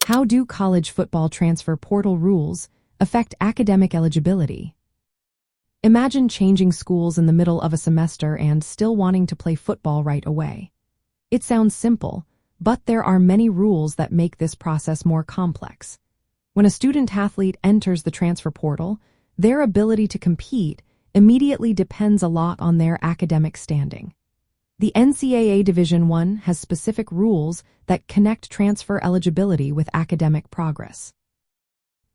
How do college football transfer portal rules affect academic eligibility? Imagine changing schools in the middle of a semester and still wanting to play football right away. It sounds simple, but there are many rules that make this process more complex. When a student-athlete enters the transfer portal, their ability to compete immediately depends a lot on their academic standing. The NCAA Division I has specific rules that connect transfer eligibility with academic progress.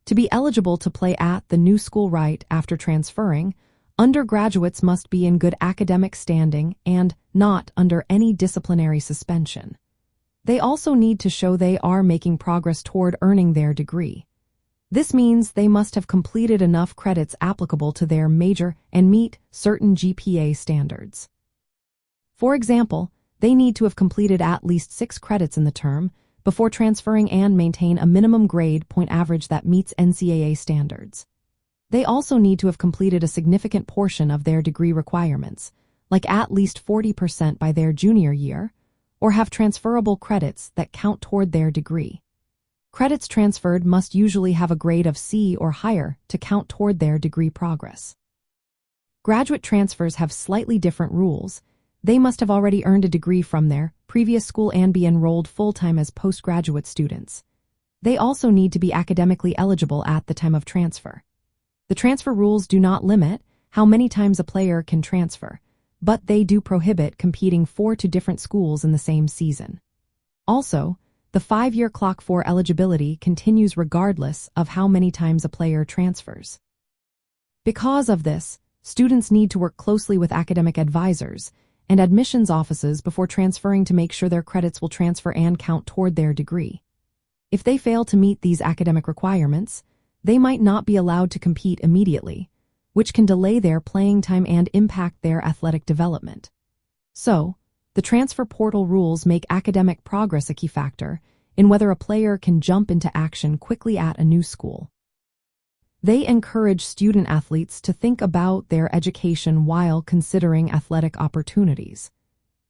To be eligible to play at the new school right after transferring, undergraduates must be in good academic standing and not under any disciplinary suspension. They also need to show they are making progress toward earning their degree. This means they must have completed enough credits applicable to their major and meet certain GPA standards. For example, they need to have completed at least 6 credits in the term before transferring and maintain a minimum grade point average that meets NCAA standards. They also need to have completed a significant portion of their degree requirements, like at least 40% by their junior year, or have transferable credits that count toward their degree. Credits transferred must usually have a grade of C or higher to count toward their degree progress. Graduate transfers have slightly different rules. They must have already earned a degree from their previous school and be enrolled full-time as postgraduate students. They also need to be academically eligible at the time of transfer. The transfer rules do not limit how many times a player can transfer, but they do prohibit competing for 2 different schools in the same season. Also, the 5-year clock for eligibility continues regardless of how many times a player transfers. Because of this, students need to work closely with academic advisors and admissions offices before transferring to make sure their credits will transfer and count toward their degree. If they fail to meet these academic requirements, they might not be allowed to compete immediately, which can delay their playing time and impact their athletic development. So, the transfer portal rules make academic progress a key factor in whether a player can jump into action quickly at a new school. They encourage student athletes to think about their education while considering athletic opportunities.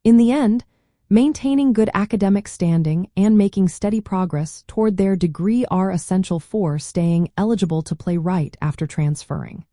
In the end, maintaining good academic standing and making steady progress toward their degree are essential for staying eligible to play right after transferring.